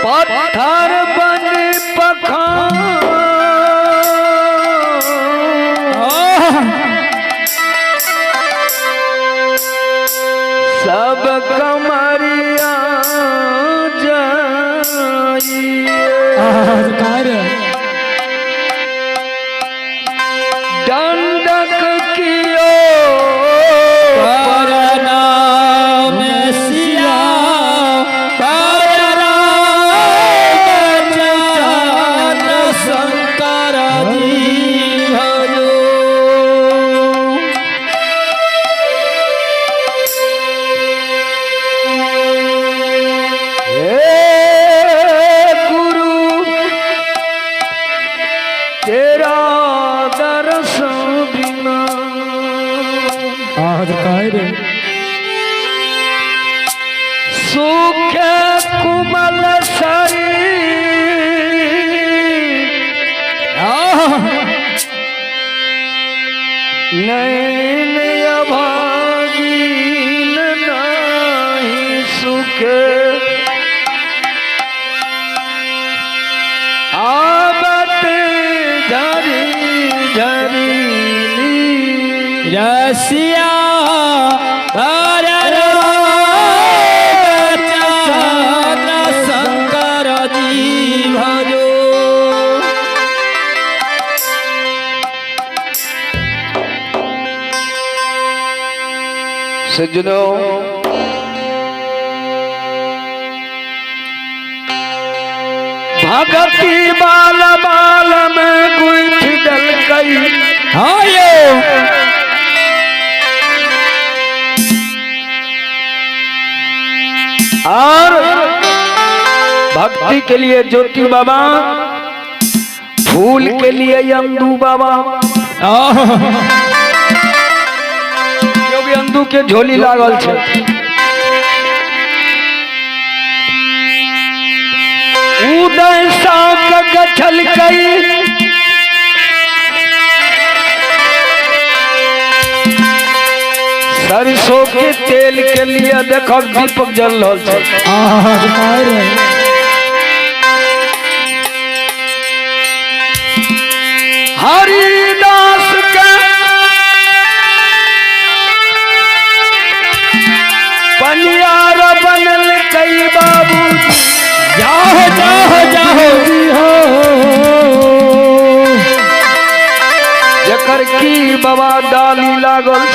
पत्थर बन सब कमरिया जाइए दंडक कियो सुख कुमल शरीर नैन अभागीन नहीं सुख आबत झरी झरी रसिया सज्जनों, भगती बाल बाल में गुंथ डल गई हायो और भक्ति के लिए ज्योति बाबा, फूल के लिए यंदू बाबा, अंदू के झोली लागल छे। उदय साक गछल कई सरसों के तेल के लिए देखो दीपक जल रहल छे। हरिदास के पनियार बनल कई बाबू जाओ जाओ जाओ जकर की बाबा डाली लागल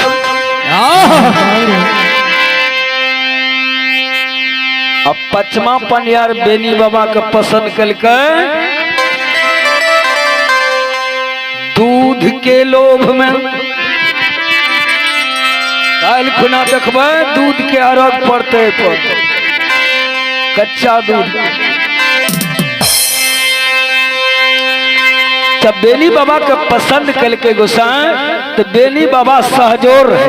अब पचमा पनियार बेनी बाबा के पसंद कलके दूध के लोभ में काल खुना देखबे दूध के अरग पड़ते कच्चा दूध जब बेनी बाबा के पसंद कलके गोसाई तो बेनी बाबा सहजोर रहे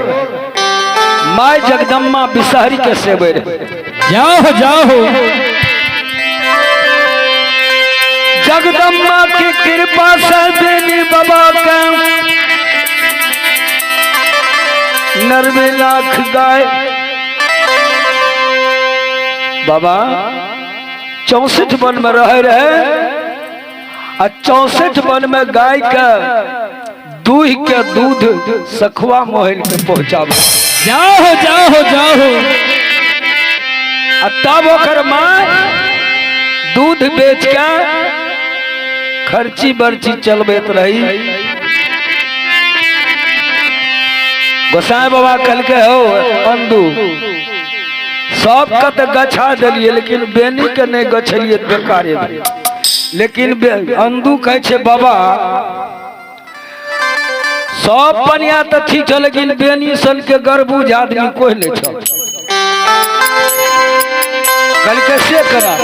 माय जगदम्मा बिसहरी के सेवे रहे। जाओ जाओ जगदम्मा की कृपा से बेनी बाबा का नरवे लाख गाय बाबा 64 वन में रहे और 64 वन में गाय का दूध के दूध सखुआ मोहन के पहुंचावे। जाओ जाओ जाओ तब ओकर मां दूध बेच के खर्ची बर्ची चलबैत रही। गोसाई बाबा कल के हो अंदू सबका तो गछा दिलिए लेकिन बेनी के नहीं गछलिए बेकारे भेल। लेकिन अंदू कहे छे बाबा सब पनिया तो ठीक है लेकिन बेनी सन के गर्बूज आदमी कोई नहीं छो। कल के से करा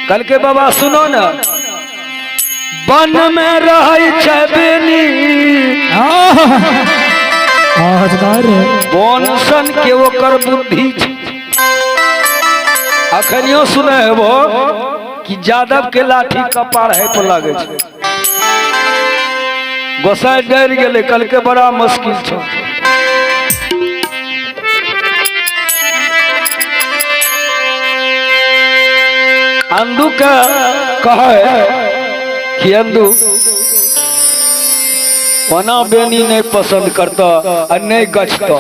कल के बाबा सुनो ना वन में रहे छे बेनी बोनसन के ओकर बुद्धि अखनियो सुने है वो कि यादव के लाठी कपार है तो लगे छे। गोसाई डर गेले कल के बड़ा मुश्किल छो। अंदू का कहे कि अंदू ओना बेनी नहीं पसंद करता और नहीं गछता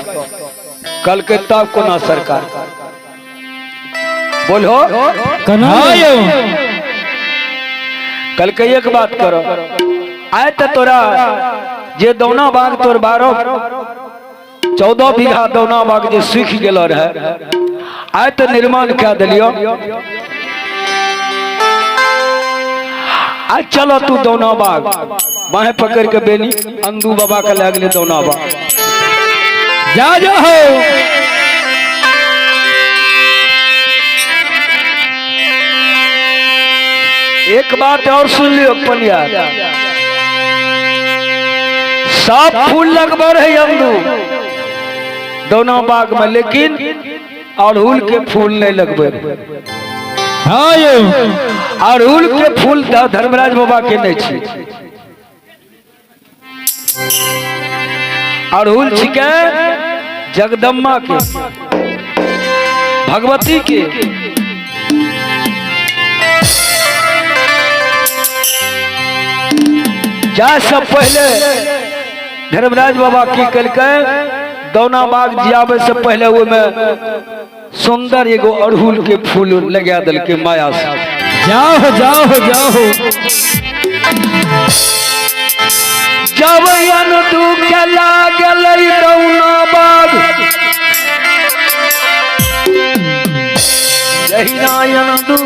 कल के तब कोना सरकार बोलो कल के एक बात करो आए तो तोरा जे दौना बाग तोर 14 बीघा दौना बाग जे सूख गेल रहे आए तो निर्माण क्या दिलियो। आज चलो तू दौना बाग बाहें पकड़ के बेनी अंदू बाबा का लगले दौना बाग जा हो। एक बात और सुन लियो पनिया सब फूल लगभग रहे अंदू दौना बाग में लेकिन अड़हुल के फूल नहीं लगभग। हाँ अड़हुल के फूल धर्मराज बाबा के नहीं छे। अड़हुल छिके जगदम्बा के भगवती के जा सब पहले धर्मराज बाबा की कल के दौना बाग जियाबे से पहले वो में सुंदर एगो अड़हुल के फूल लगा दल के माया से जाओ जाओ जाओ जब अनदू के लागल दौना बाग जहिना अनदू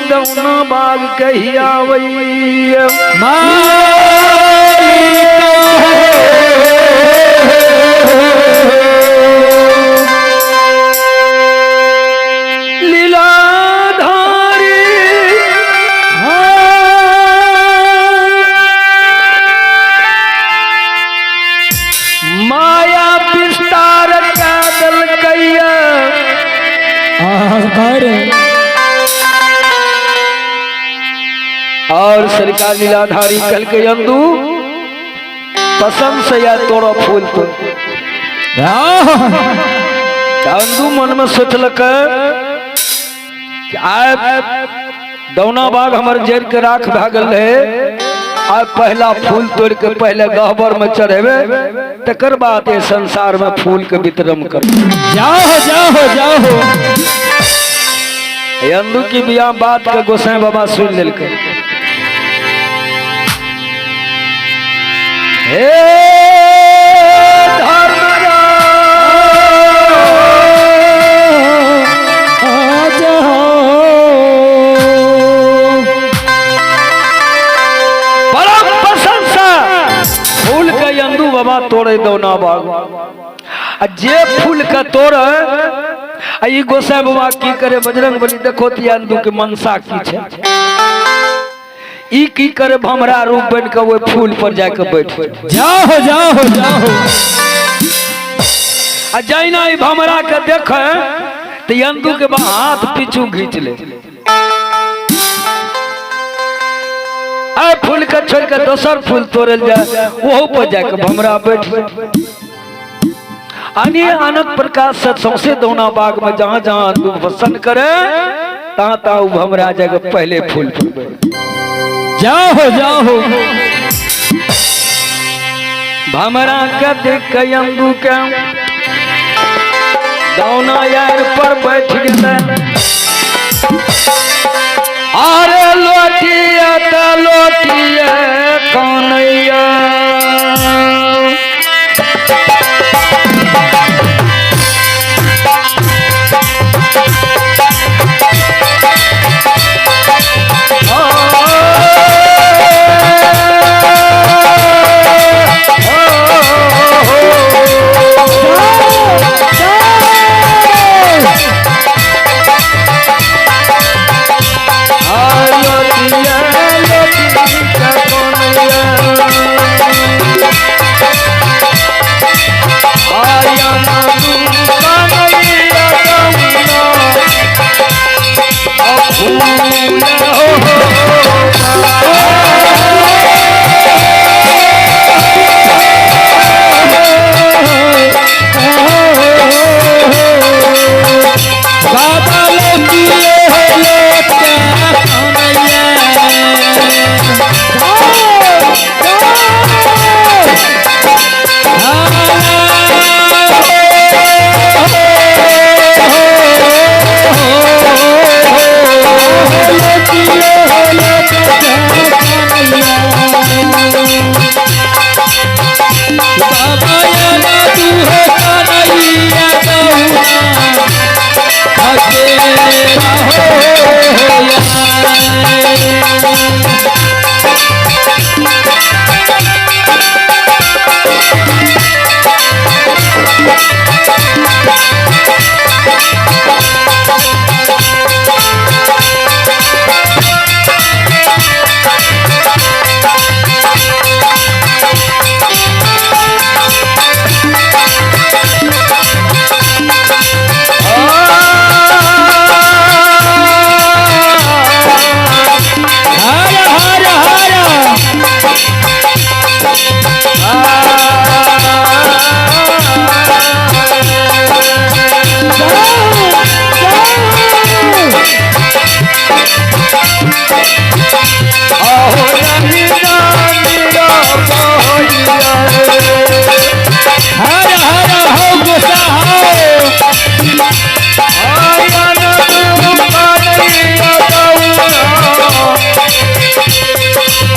दौना बाग कहिया और सरकार लीलाधारी कल के अंदू पसंद से या तोड़ा फूल तो अंदू मन में सोचलक कि आए दौना बाग हमारे जड़ के राख भागल रहे आज पहला फूल तोड़ के पहले गहबर में चढ़ेबे तकर बाद ये संसार में फूल के वितरण कर जाओ जाओ जाओ। अंदू की बिया बात के गोसाई बाबा सुन लेलके। हे फूल के अंदू बाबा तोड़े दौना बाग जे फूल का तोड़े आई गोसाई बाबा की करे बजरंग बली देखो ती अंदू के मनसा की छे ई की करे भमरा रूप बन के वो फूल पर जाके बैठ जाओ जाओ जाओ आ जैना ई भमरा के देखे तो अंदू के हाथ पीछू खींच ले आ फूल के छोड़ के दोसर फूल तोड़ल जाए वो पर जाके भमरा बैठ अन्य अनंत प्रकाश से सौसे दौना बाग में जहां जहां अंदू पसंद करे तहां तहां भमरा जाके पहले फूल पर जाओ जाओ भमरा के देख के अंदू के दौना यार पर बैठ गए अरे लोटिया त लोटिया कौनैया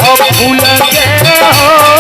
अब भूल के हो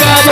Baba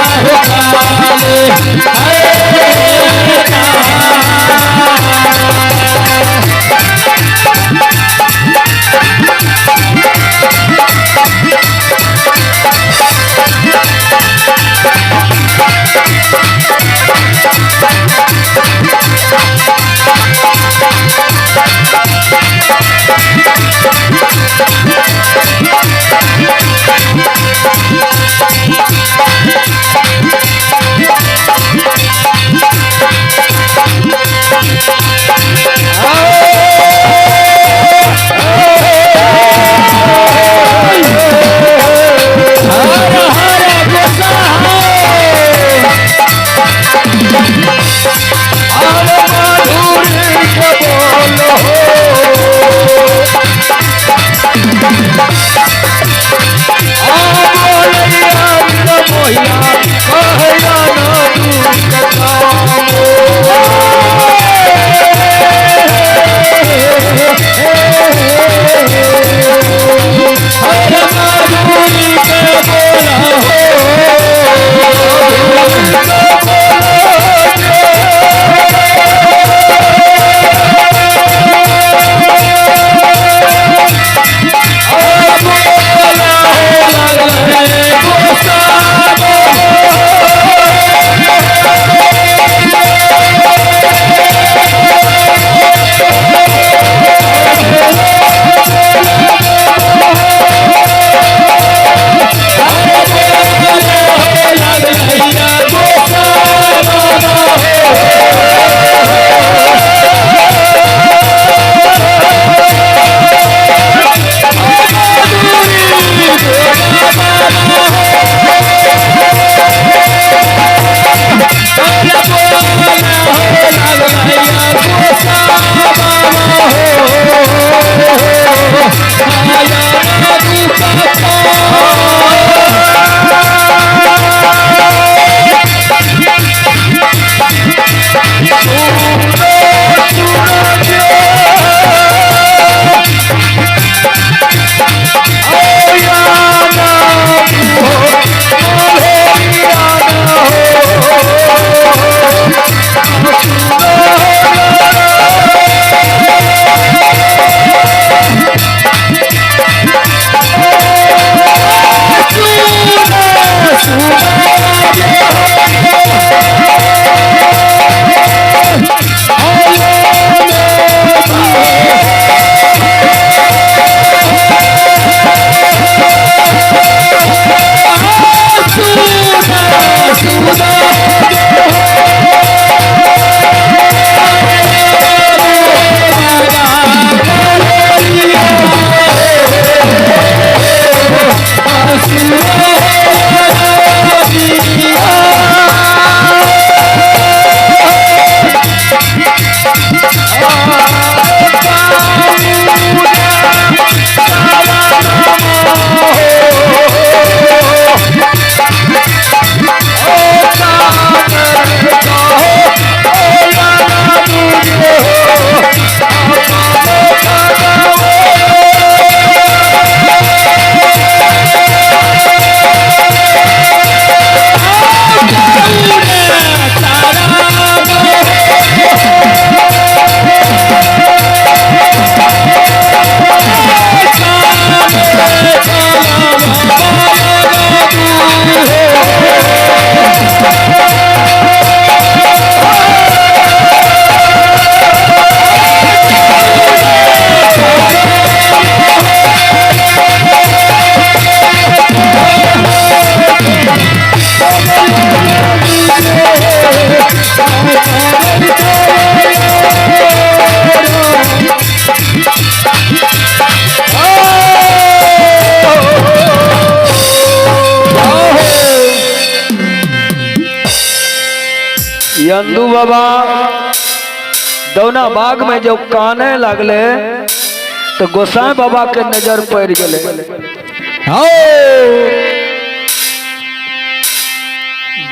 यंदू बाबा दौना बाग में जब काने लगले तो गोसाई बाबा के नजर पड़ गए।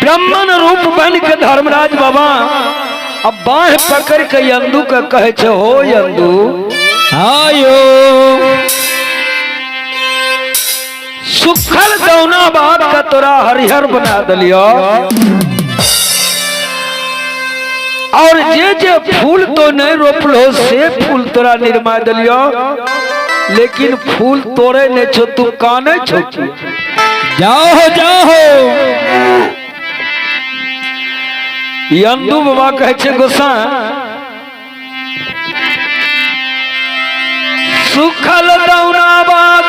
ब्राह्मण रूप बन के धर्मराज बाबा अब बाह पकड़ के यंदू के कहे छे, हो यंदू आयो सुखल दौना बाग का तोरा हरिहर बना दिलियो और जे फूल तो नहीं रोपलो से फूल तोरा निर्मा दिलियो, लेकिन फूल तोड़े नहीं छो, तू काने छो। जाओ जाओ यंदू बाबा कहे छे, गोसाई सुखल दौना बाग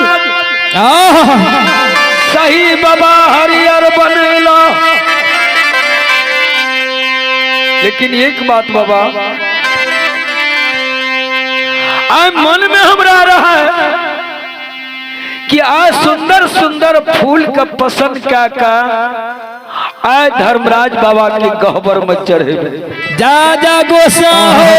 सही बाबा हरिहर बनेला। लेकिन एक बात बाबा आज मन में हमरा रहा है कि आज सुंदर सुंदर फूल का पसंद क्या आज धर्मराज बाबा के गहबर में चढ़े जा जा गोसा हो।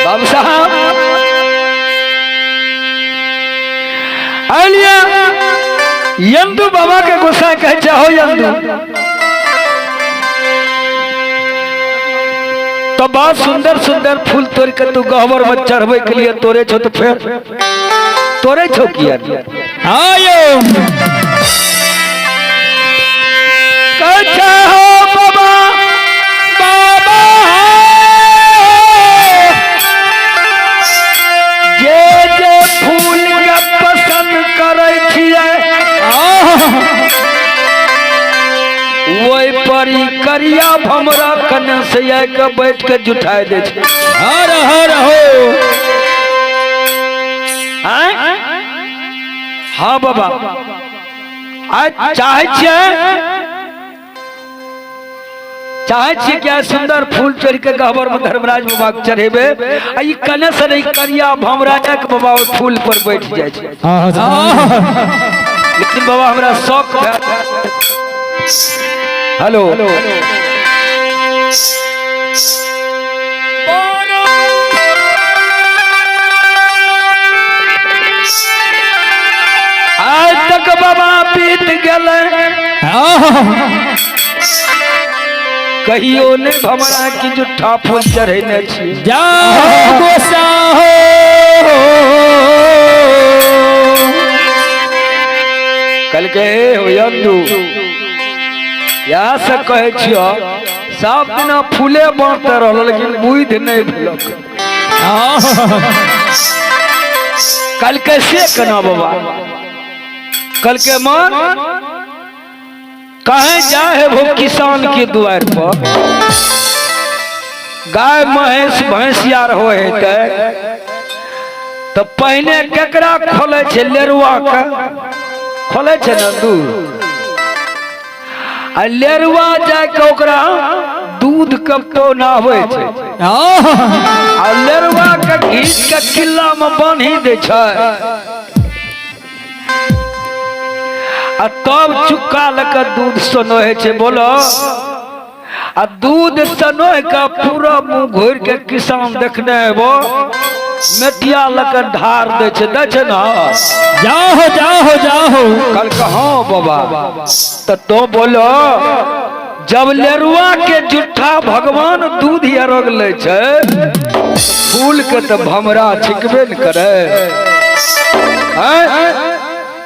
बाबू साहब आलिया यंदू बाबा के गोसाई कहे, चाहो यंदू तो बहुत सुंदर सुंदर फूल तोड़ के तू गहबर में चढ़वे के लिए तोरे छो, तो फिर तोरे छो किया आयो हो बाबा बाबा जे फूल के पसंद करे छिए वही परी करिया भमरा कने से के बैठ के जुटाए दे छे। हर हर हो हाँ बाबा आज चाहे छे क्या सुंदर फूल चढ़ के गहबर में धर्मराज बाबा चढ़ेबे आई कने से नहीं करिया भमरा के बाबा फूल पर बैठ जाए छे। लेकिन बाबा हमरा शौक है। हेलो आज तक बाबा बीत गए कहियो ने भमरा की जुठा फूल चढ़ेने छी। जा गोसा हो कल के हो यंदू यहाँ से कहे छियो सब दिन फूले बांटते रहो, लेकिन बुध नहीं भेलक। कल कैसे कना बाबा कल के मन कहे जाए वो किसान के द्वार पर गाय महेश भैंसियार हो तो पहले केकरा खोले छे, लेरुआ का खोले छे ना दूध आ लेरुआ जाके ओकरा दूध कब तो ना होए छे आ लेरुआ के घीच के किल्ला में बांधी दे छे आ तब चुक्का लेकर दूध सनोहे छे। बोलो आ दूध सनोह का पूरा मुंह घोर के किसान देखने वो मेटिया लेकर ढार दे छे ना। जाओ जाओ जाओ कल कहो बाबा तो बोलो जब लेरुआ के जुठा भगवान दूध अरग ले छे फूल के तो भमरा छिकबे न करे।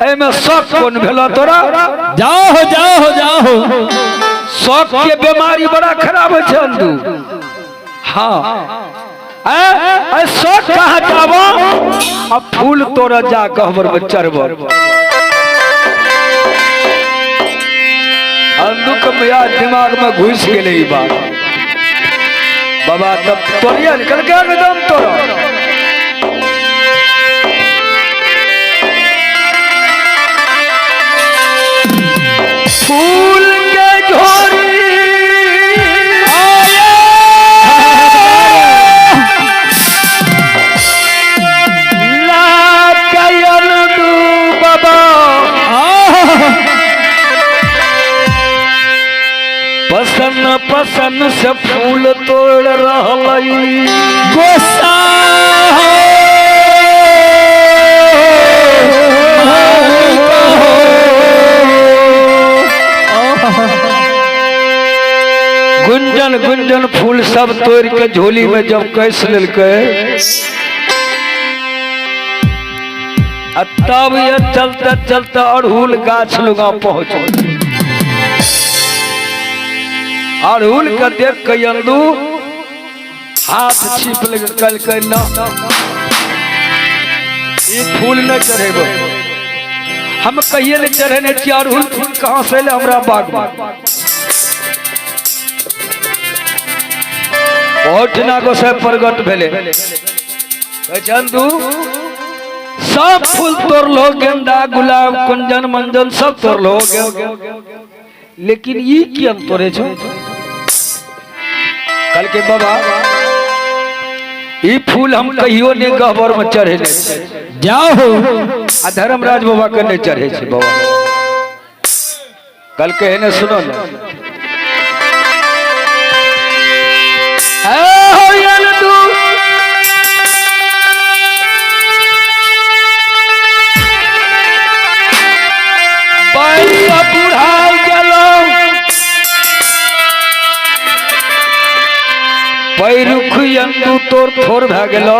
एमे शौक कौन भेलो तोरा? जाओ जाओ जाओ शौक के बीमारी बड़ा खराब है चंदू। हाँ शौक कहाँ जाबो अब फूल तोरा जा गहबर में चढ़बो। अंदुक मिया दिमाग में घुस गेले ई बात बाबा तब तोरिया निकल गया एकदम तोरा। फूल के झोरी आया ला कयल दू पसन पसन से फूल तोड़ रहलई गोसा गुंजन गुंजन फूल सब तोड़ के झोली में जब कैस लेलकै तब ये चलते चलते अड़हुल गाछ लगा पहुंच अड़हुल के देख के यंदू हाथ छिप कल न ई फूल न चढ़ेब हम कहिए नहीं चढ़ेने छी अड़हुल फूल कहाँ से ले हमरा बाग में ओठना गोसाई प्रगट भेले चंदू सब फूल तोड़लो गेंदा गुलाब कुंजन मंजन सब तोड़लो लेकिन ये किया तोड़े छो कल के बाबा ये फूल हम कहियो ने गहबर में चढ़े जाओ आ धर्मराज बाबा के नहीं चढ़े छे बाबा कल के ने सुनो ना पैरुख यंदू तोर थोर भे गेलो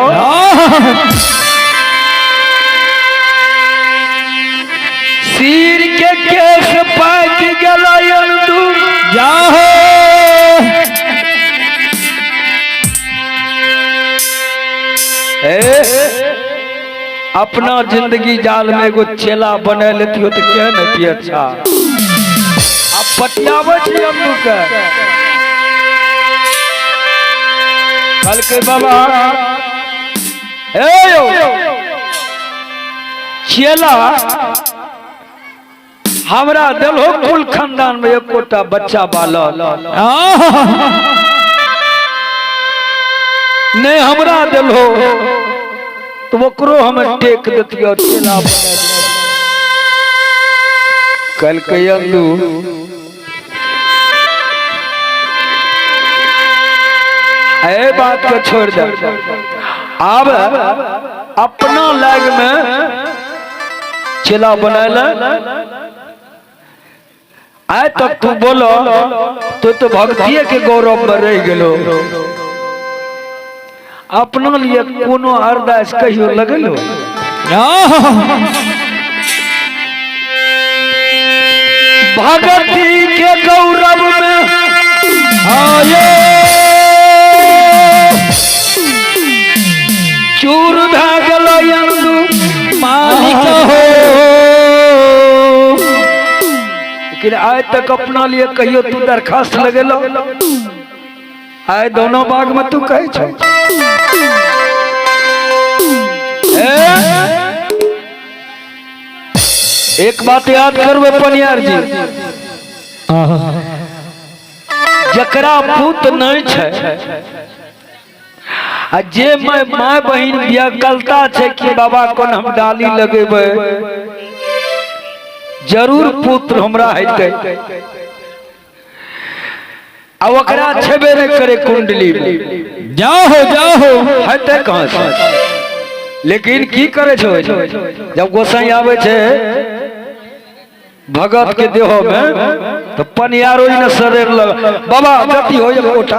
सिर के केस पाक गेलो यंदू जाओ अपना जिंदगी जाल में एगो चेला बना लेती हो तो क्या नहीं अच्छा अब पटियावे छी यंदू के कल के बाबा चेला हमरा दिल हो कुल खानदान में एक कोटा बच्चा बाला नहीं हमरा दिल हो तो वो हमें टेक देती और चेला कल के यंदू ए बात को छोड़ दे अब अपना लाग में चेला बनाला आए तक तू बोलो तो भक्तिये के गौरव में रह गेलो अपना लिए कोनो अरदास कहियो लगलो भगती के गौरव में आये चूर भे गेलो यंदू मालिक हो लेकिन आज तक अपना लिए कहियो तू दरखास्त लगेलो आए दोनों बाग में तू कहे छो एक बात याद करबे पनियार जी जकरा पुत नहीं छे आ जे माय बहिन व्याकलता छे कि बाबा कोन हम डाली लगेबे जरूर पुत्र हमरा हेतै आ ओकरा छेबे नहीं करे कुंडली में जाओ हेतै कहां से लेकिन की करे छो जब गोसाई आवे छे भगत के देहो में तो पनियारो न शरीर लग बाबा गति हो कोठा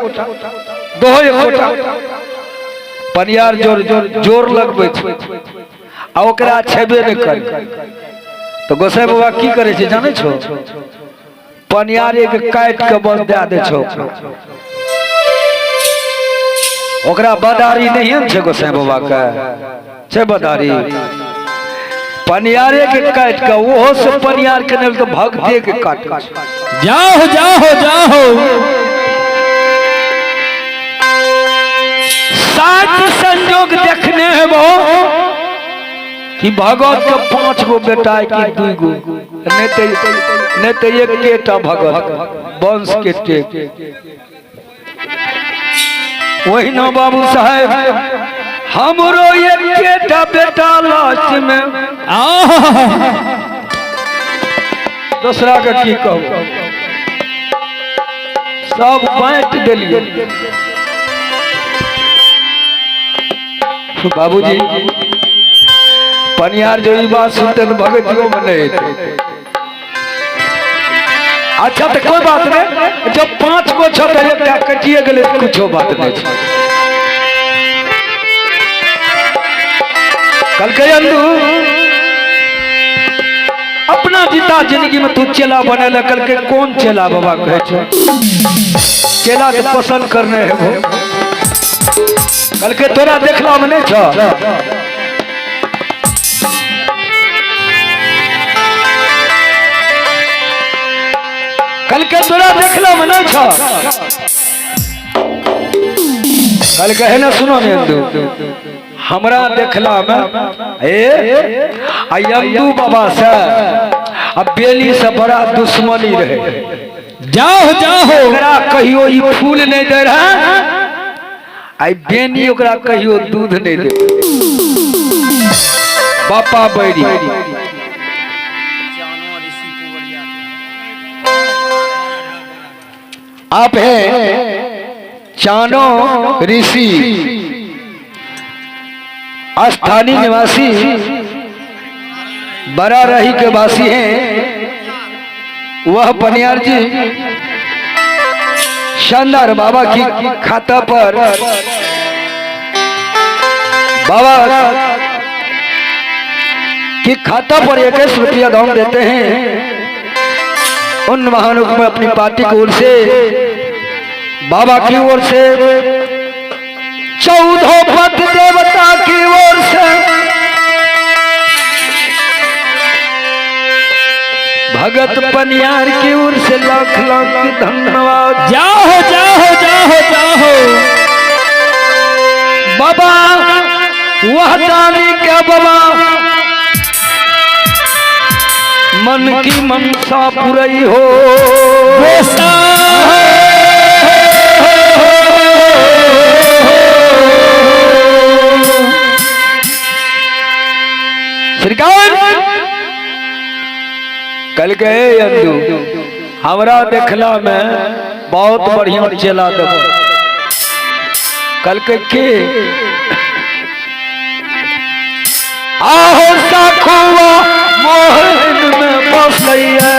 दोहो एक कोठा पनियार जोर लगबे आ ओकरा छेबे नहीं करे तो गोसाई बाबा की करे छे जाने छो पनियारे के काट के बस दे दे छो ओकरा बदारी नहीं छे गोसाई बाबा का छे बदारी पनियारे के काट के ओहो से पनियार के नहीं तो भगते के काट जाओ सात संजोग देखने हैं वो कि भगत के 5 गो बेटा है कि 2 गो नहीं तो एक केटा भगत वंश के टेक वही ना बाबू साहेब हमरो एक केटा बेटा लास्ट में दूसरा का की कहूँ सब बांट दिलिए। बाबूजी पनियार जो बात सुनते तो भगतियों में नहीं थे। अच्छा तो कोई बात नहीं, जब 5 गो छत कटिए गए कुछ बात नहीं। कल के अंदू अपना जीता जिंदगी में तू चेला बने ल, कल के कौन चेला बाबा कहे छो? चेला के पसंद करने है वो। कल के तोरा देखला में नहीं छो? कल के तोरा देखला में नहीं छो? कल कहे ना सुनो ने हमरा देखला में अयंदू बाबा से अब बेली से बड़ा दुश्मनी रहे। जाओ जाओ ओकरा कहियो ई फूल नहीं दे रहा, आई बेनी ओकरा कहियो दूध नहीं दे। बापा बैरी आप हैं चानो ऋषि, स्थानीय निवासी, बड़ा रही के वासी हैं। वह पनियार जी शानदार बाबा की खाता पर बाबा की खाता पर 21 रुपया दान देते हैं। उन महानुक में अपनी पार्टी की ओर से, बाबा की ओर से, 14 पद देवता की ओर से, भगत पनियार की ओर से लाख लाख धन्यवाद। जाओ जाओ जाओ जाओ बाबा वह दानी क्या बाबा मन की मनसा पूरी हो। सरकार कल गए अंदू हमरा देखला में बहुत बढ़िया चला दब। कल के आहो साखुआ मोहन में बसैया।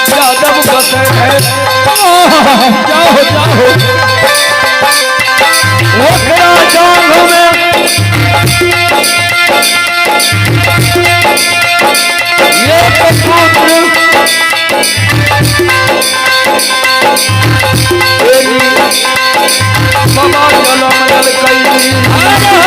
यादव बसे है जाओ जाओ ओकरा जांग में ये पुत्र बाबा चलो मयल कई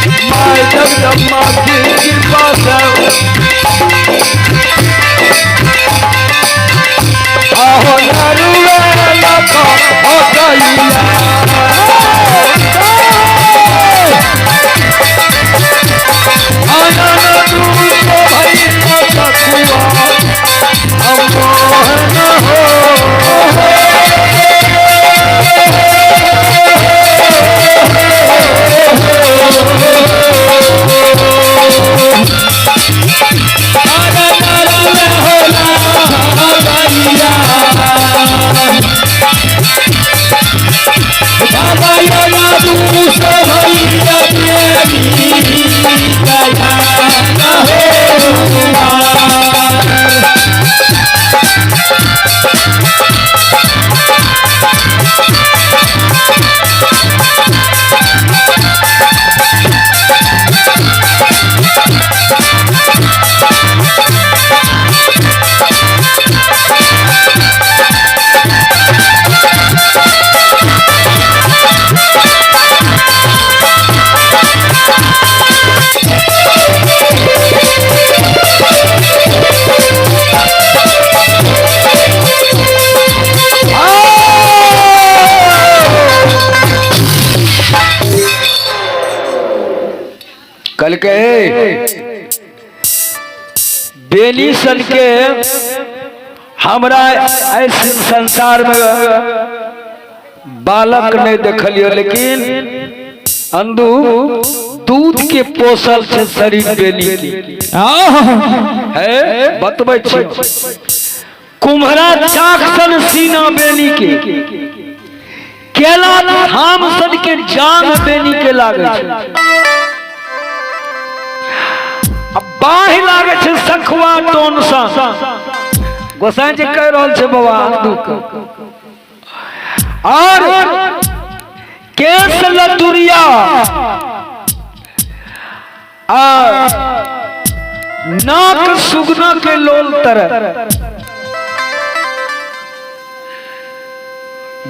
जगदम्बा की कृपा से आहो नरुआ लखा हो गईया आनंद दूत भई सखुआ अमोहन हो कल के बेनी सन के हमरा ऐसे संसार में बालक नहीं देखलियो, लेकिन अंधु दूध के पोसल से शरीर बेनी है बतबै छी। कुम्हरा चाक सन सीना बेनी के, केला धाम सन के जांग बेनी के लागे बाही लागे छे सखवा टोन सा। गोसाई जी कह रहल छे बाबा और केस लतुरिया नाक सुगना के लोल तरह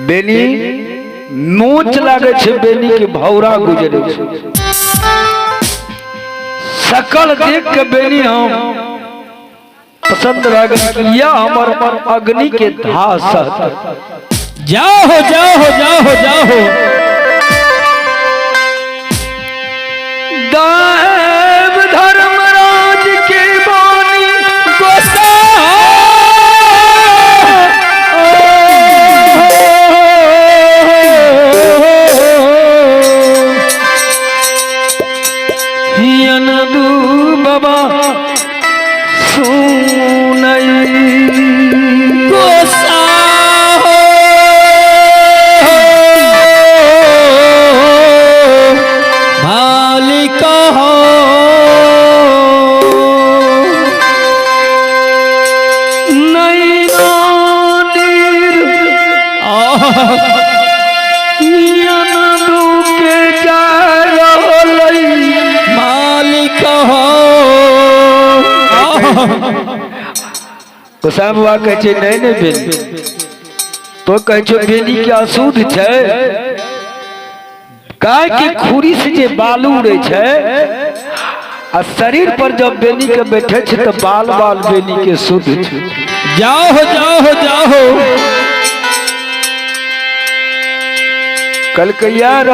बेनी नोच लागे छे, बेनी के भौरा गुजरे छे। सकल देख के बेनी हम पसंद रह हमर अग्नि के धास। जाओ जाओ जाओ जाओ देव धर्मराज के बानी गोसा गोसाई बाबा कहै छै नहीं नहीं बेनी तो कहै छो बेनी के अशुद्ध छै गाय की खुरी से जे बालू उड़े छै आ शरीर पर जब बेनी के बैठे छै तो बाल बाल बेनी के शुद्ध छै। जाओ हो जाओ हो जाओ हो कल के यार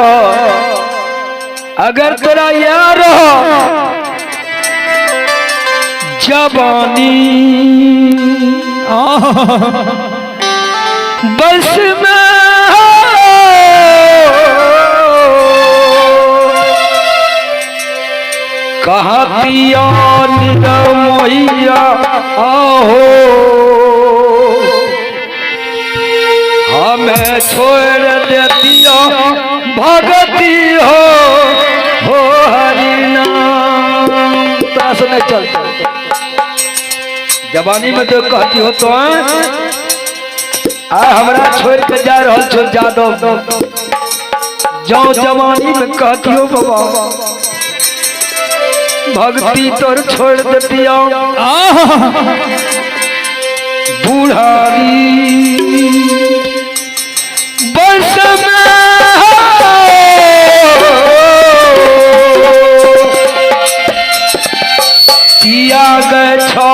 अगर तोरा यार जवानी बस में कहा पिया मोहिया आहो हमें छोड़ देतिया भगती हो हरिनाम तास नहीं चलता जवानी में तो कहती हो तो आ हमरा छोड़ के जा रहा छो जादव जो जवानी में कहती हो बाबा भक्ति तोर छोड़ देतिया बुढ़ारी बस में पिया गए छो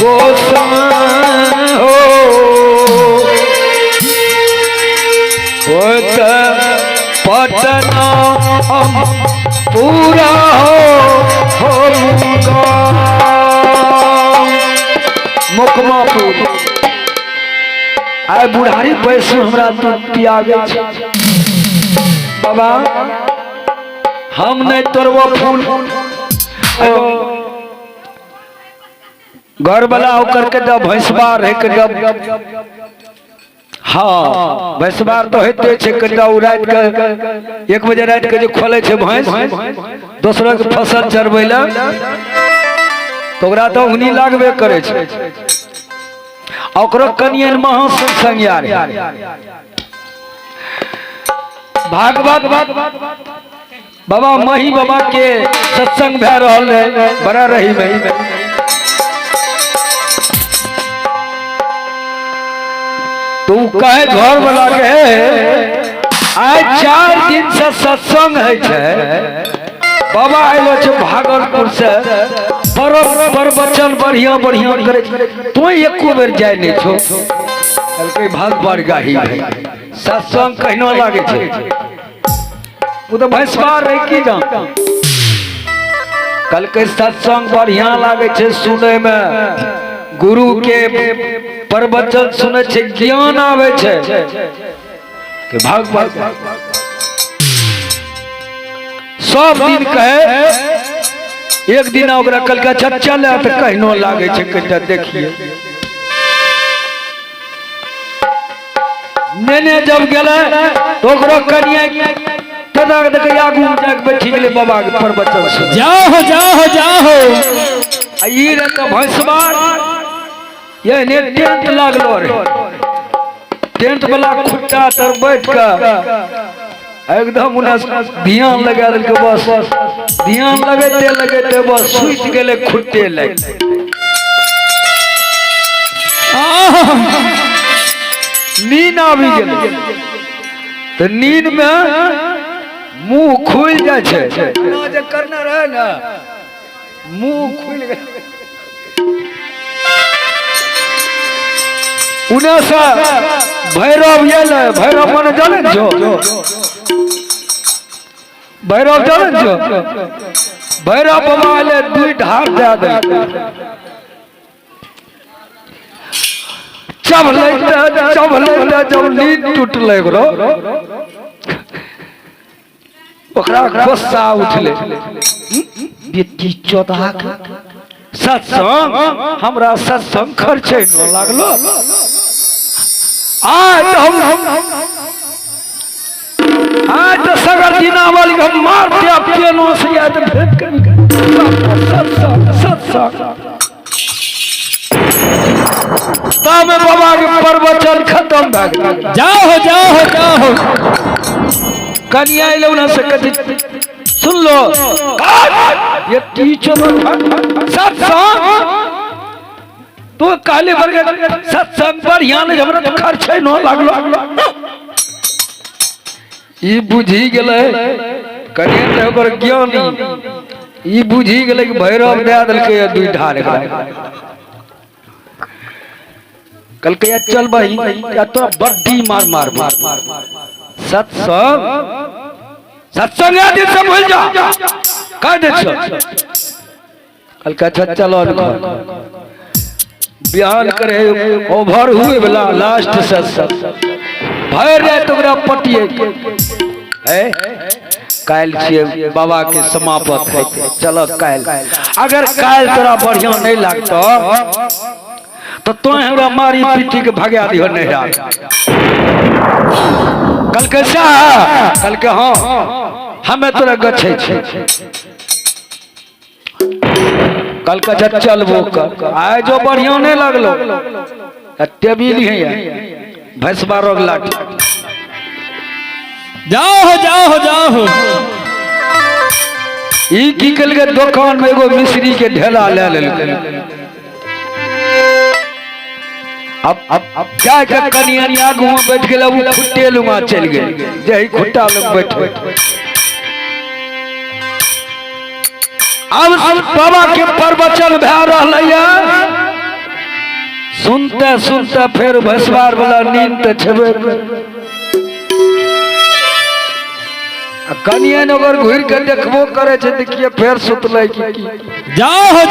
गोसम हो पटना पूरा हो मुकमापुर आय बुढ़ारी पैसू हमरा तू पियागे बाबा हम नहीं तोड़बो फूल घर वाला होकर के जब भैंसबार है के जब हाँ भैंसबार तो होते छे कटा रात के 1 बजे रात के जो खोले छे भैंस दूसरा के फसल चरबैला तो ओकरा तो उन्हीं लागबे करे छे ओकरो कनियन महा संग यार भागवत बाबा मही बाबा के सत्संग भै रहल है बड़ा रही में तू कहे घर वाला के आज 4 दिन से सत्संग है छे बाबा आइलो छे भागलपुर से प्रवचन बढ़िया बढ़िया करे तो एको बेर जाय नहीं छो कल भाग पर गाही सत्संग कहनो लागे छे वो तो भैंसबार रह की जान कल के सत्संग बढ़िया लागे छे सुने में गुरु के प्रवचन सुने छे ज्ञान आवे छे कि भागवत सब दिन कहे एक दिन ओकरा कल का चर्चा ले तो कहनो लागे छे कटा देखिए नेने जब गेले तो ओकरा कनिया तदा देख आगू जाके बैठी गेले बाबा के प्रवचन सुन जाओ ई रे तो भैंसबार ये ने टेंट लागलो रे टेंट वाला खुट्टा तर बैठ के एकदम उना ध्यान लगा देल के बस ध्यान लगते बस सुत गेले खुट्टे लग नींद आबि गेल तो नींद में मुंह खुल जाए छे जे करना रहे ना मुंह खुल गए उन्हें से भैरव भैरव मन जाने जो भैरव जाने जो भैरव बाबा ले 2 ढार दे दे जब जब नींद टूटले गरो ओकरा गुस्सा उठले बेटी चौदह सत्संग हमरा सत्संग खर्चे न लागलो आज तो सगर दिना वाली हम मारते पेनो से याद भेंट सत्संग तब बाबा के प्रवचन खत्म भ गेल जाओ कनिया लौना से कथी सुन लो ये टीचर सत्संग तो काले वर्ग सत्संग पर यहाँ ले हमरा तो खर्च है न लागलो ई बुझी गेले कने रे ओकर ज्ञानी ई बुझी गेले कि भैरव दे देलके दुई ढाल कल के चल भाई या तो बड्डी मार मार मार सत्संग सत्संग आदि सब भूल जा कह दे कल का अच्छा चलो बयान करे ओवर हुए वाला लास्ट सत्संग भर रे तोरा पटिए है काल छिए बाबा के समापत है चलो काल अगर काल तोरा बढ़िया नहीं लागतो तो तोय हमरा मारी पीटी के भगा दियो नहीं आ कल कैसा कल के हां हमें तोरा गछे छे कल का चलबो कर आए जो बढ़िया नहीं लगलो टेबिल है भैंसबा रोग लाठी जाओ ई की कल के दुकान में एगो मिस्त्री के ढेला ले लेलकै अब क्या कनिया आगू में बैठ गेल वो खुट्टे लुमा चल गेल जे खुट्टा लग बैठ अब बाबा के प्रवचन भै रहलैया सुनते सुनते फिर भैंसवार वाला नींद तो छेबे कनिया अगर घुर के देखबो करे छे देखिए फिर सुतलै की जाओ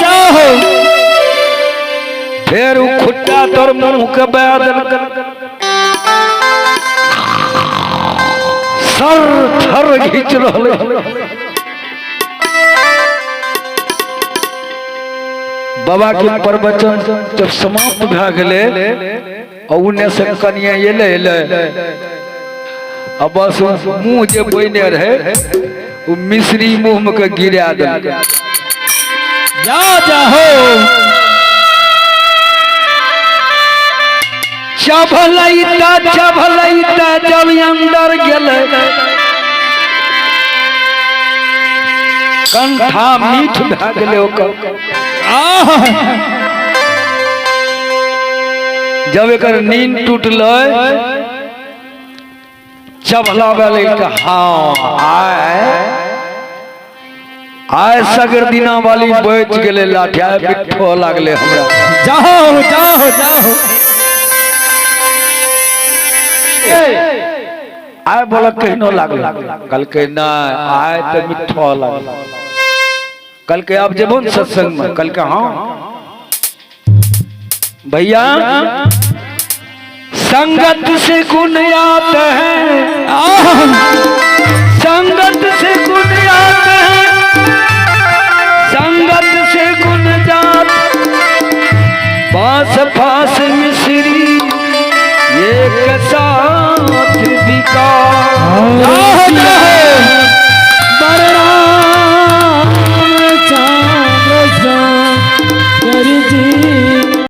फिर उ खुट्टा तोर मुंह के बैद सर थर घिच रहले बाबा के प्रवचन जब समाप्त भ गेले और उन्ने से कनिया एले अब बस मुंह जे बने रहे वो मिश्री मुंह में के गिरा दे जाओ चभलैता जब अंदर गेले कंठा मीठ भ गेले ओकर जब एकर नींद टूटले चभलावे लगे हाँ आय सगर दिना वाली बैठ गेले लाठिया बिठो लागले हमरा जाओ आय बोला कहनो लागल कल के ना आय तो मिठो लागल कल के आप जब सत्संग में कल के हाँ भैया संगत से गुण आते हैं संगत